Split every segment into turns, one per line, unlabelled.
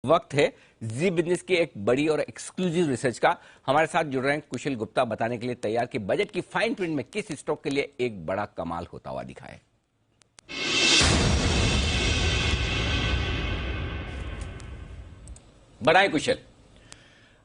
वक्त है जी बिजनेस की एक बड़ी और एक्सक्लूसिव रिसर्च का। हमारे साथ जुड़ रहे हैं कुशल गुप्ता, बताने के लिए तैयार कि बजट की फाइन प्रिंट में किस स्टॉक के लिए एक बड़ा कमाल होता हुआ दिखा है। बनाए कुशल।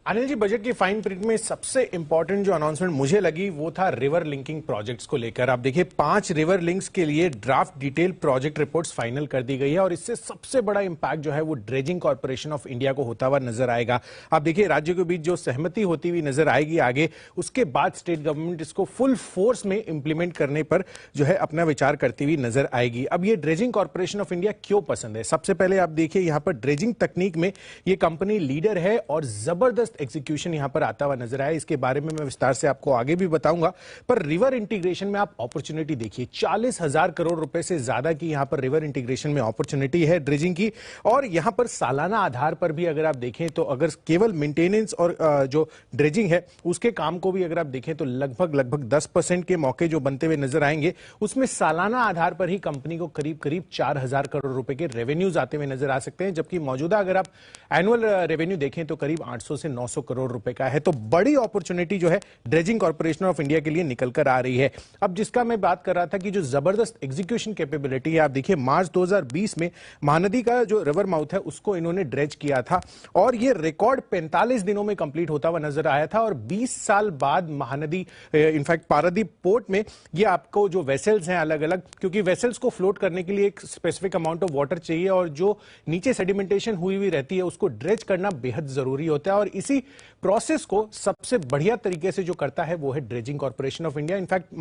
अनिल जी, बजट की फाइन प्रिंट में सबसे इंपॉर्टेंट जो अनाउंसमेंट मुझे लगी वो था रिवर लिंकिंग प्रोजेक्ट्स को लेकर। आप देखिए 5 रिवर लिंक्स के लिए draft detail project reports final कर दी गई है और इससे सबसे बड़ा इंपैक्ट जो है वो ड्रेजिंग कॉर्पोरेशन ऑफ इंडिया को होता हुआ नजर आएगा। आप देखिए राज्यों के बीच जो सहमति होती हुई नजर आएगी आगे, उसके बाद स्टेट गवर्नमेंट इसको फुल फोर्स में इंप्लीमेंट करने पर जो है अपना विचार करती हुई नजर आएगी। अब ये ड्रेजिंग कॉर्पोरेशन ऑफ इंडिया क्यों पसंद है? सबसे पहले आप देखिए यहां पर ड्रेजिंग तकनीक में ये कंपनी लीडर है और जबरदस्त एग्जीक्यूशन यहां पर आता हुआ नजर आया। इसके बारे में मैं विस्तार से आपको आगे भी बताऊंगा। पर रिवर इंटीग्रेशन में आप अपॉर्चुनिटी देखिए, 40,000 करोड़ रुपए से ज्यादा की यहां पर रिवर इंटीग्रेशन में अपॉर्चुनिटी है ड्रेजिंग की। और यहां पर सालाना आधार पर भी अगर आप देखें तो अगर केवल मेंटेनेंस और जो ड्रेजिंग है उसके काम को भी अगर आप देखें तो लगभग 10% के मौके जो बनते हुए नजर आएंगे, उसमें सालाना आधार पर ही कंपनी को करीब 4,000 करोड़ रुपए के रेवेन्यूज आते हुए नजर आ सकते हैं। जबकि मौजूदा अगर आप एनुअल रेवेन्यू देखें तो करीब 800 से 900 करोड़ रुपए का है। तो बड़ी अपॉर्चुनिटी जो है ड्रेजिंग कॉर्पोरेशन ऑफ इंडिया के लिए निकल कर आ रही है। अब जिसका मैं बात कर रहा था कि जो जबरदस्त एग्जीक्यूशन कैपेबिलिटी है, आप देखिए मार्च 2020 में महानदी का जो रिवर माउथ है उसको इन्होंने ड्रेज किया था और ये रिकॉर्ड 45 दिनों में कंप्लीट होता हुआ नजर आया था। और 20 साल बाद महानदी इनफैक्ट पारादीप पोर्ट में ये आपको जो वेसल्स हैं अलग अलग, क्योंकि वेसल्स को फ्लोट करने के लिए एक स्पेसिफिक अमाउंट ऑफ वाटर चाहिए और जो नीचे सेडिमेंटेशन हुई हुई रहती है उसको ड्रेज करना बेहद जरूरी होता है। और इसी प्रोसेस को सबसे बढ़िया तरीके से जो करता है वो है dredging corporation of India. In fact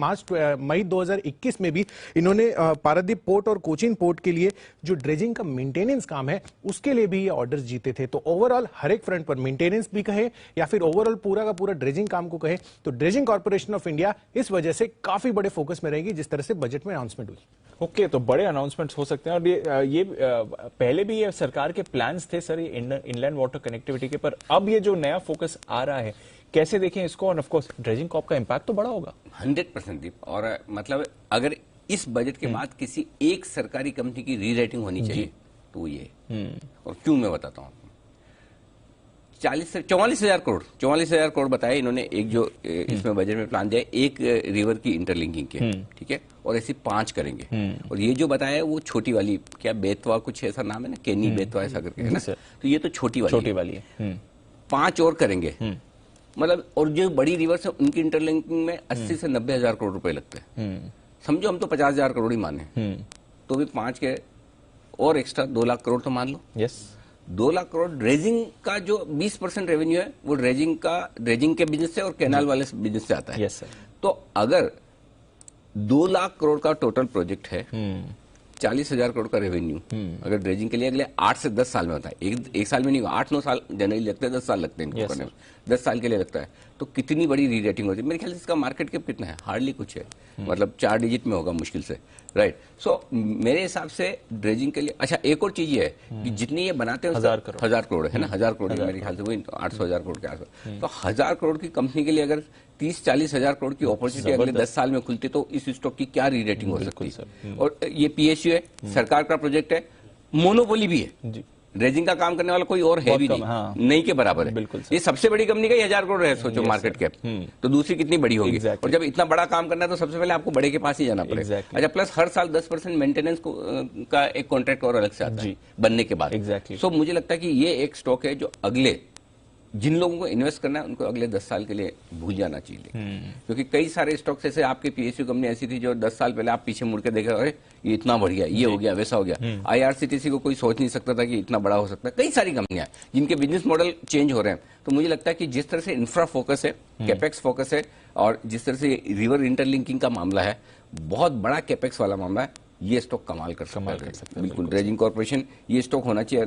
मई 2021 में भी इन्होंने पारादीप पोर्ट और कोचीन पोर्ट के लिए जो ड्रेजिंग का मेंटेनेंस काम है उसके लिए भी ये ऑर्डर्स जीते थे। तो ओवरऑल हर एक फ्रंट पर मेंटेनेंस भी कहे या फिर ओवरऑल पूरा का पूरा ड्रेजिंग काम को कहे तो ड्रेजिंग कॉर्पोरेशन ऑफ इंडिया इस वजह से काफी बड़े फोकस में रहेगी, जिस तरह से बजट में अनाउंसमेंट हुई।
ओके, तो बड़े अनाउंसमेंट्स हो सकते हैं और ये पहले भी ये सरकार के प्लान्स थे सर, ये इनलैंड वाटर कनेक्टिविटी के, पर अब ये जो नया फोकस आ रहा है कैसे देखें इसको? और ऑफ कोर्स ड्रेजिंग कॉर्प का इंपैक्ट तो बड़ा होगा
100% दीप। और मतलब अगर इस बजट के बाद किसी एक सरकारी कंपनी की री-रेटिंग होनी चाहिए तो ये, और क्यों मैं बताता हूं। 44,000 करोड़ बताया इन्होंने एक जो इसमें बजट में प्लान दिया, एक रिवर की इंटरलिंकिंग के, ठीक है, और ऐसी 5 करेंगे। और ये जो बताया है वो छोटी वाली, क्या बेतवा कुछ ऐसा नाम है ना, केनी बेतवा ऐसा करके है ना, तो ये तो छोटी वाली है। 5 और करेंगे मतलब, और जो बड़ी रिवर्स है उनकी इंटरलिंकिंग में 80 से 90,000 करोड़ रुपए लगते हैं। समझो हम तो 50,000 करोड़ ही माने, तो भी 5 के और एक्स्ट्रा 2 लाख करोड़ तो मान लो।
यस,
2 लाख करोड़ ड्रेजिंग का जो 20% रेवेन्यू है वो ड्रेजिंग के बिजनेस से और कैनाल वाले बिजनेस से आता है।
Yes sir.
तो अगर 2 लाख करोड़ का टोटल प्रोजेक्ट है, 40,000 करोड़ का रेवेन्यू अगर ड्रेजिंग के लिए अगले 8 से 10 साल में होता है, एक साल में नहीं, 8-9 साल जनरली लगते हैं, 10 साल लगते हैं इनको करने में, 10 साल के लिए लगता है। तो कितनी बड़ी री रेटिंग होती है? मेरे ख्याल से इसका मार्केट कैप कितना है? हार्डली कुछ है, मतलब 4 डिजिट में होगा मुश्किल से, राइट। सो मेरे हिसाब से ड्रेजिंग के लिए, अच्छा एक और चीज ये है कि जितनी ये बनाते हैं 1000 करोड़ है ना, 1000 करोड़ मेरे ख्याल से वही 800,000 करोड़ के आसपास। तो 1000 करोड़ की कंपनी के लिए अगर 30-40 हजार करोड़ की अपॉर्चुनिटी अगले 10 साल में खुलती तो इस स्टॉक की क्या री रेटिंग हो सकती है? और ये पीएसयू है, सरकार का प्रोजेक्ट है, मोनोपोली भी है, ड्रेजिंग का काम करने वाला कोई और है भी नहीं, नहीं के बराबर है।
बिल्कुल
ये सबसे बड़ी कंपनी का 1000 करोड़ है, सोचो मार्केट कैप, तो दूसरी कितनी बड़ी होगी? और जब इतना बड़ा काम करना है तो सबसे पहले आपको बड़े के पास ही जाना पड़ेगा। अच्छा, प्लस हर साल 10% मेंटेनेंस का एक कॉन्ट्रैक्ट और अलग से आता है बनने के बाद। सो मुझे लगता है कि ये एक स्टॉक है जो अगले जिन लोगों को इन्वेस्ट करना है उनको अगले 10 साल के लिए भूल जाना चाहिए। क्योंकि कई सारे स्टॉक्स ऐसे आपके पीएसयू कंपनी ऐसी थी जो 10 साल पहले आप पीछे मुड़ के देखा, अरे ये इतना बढ़िया, ये हो गया, वैसा हो गया। आईआरसीटीसी को कोई सोच नहीं सकता था कि इतना बड़ा हो सकता है। कई सारी कंपनियां जिनके बिजनेस मॉडल चेंज हो रहे हैं। तो मुझे लगता है कि जिस तरह से इंफ्रा फोकस है, कैपेक्स फोकस है, और जिस तरह से रिवर इंटरलिंकिंग का मामला है, बहुत बड़ा कैपेक्स वाला मामला है, ये स्टॉक कमाल कर सकता है। बिल्कुल ड्रेजिंग कॉर्पोरेशन ये स्टॉक होना चाहिए।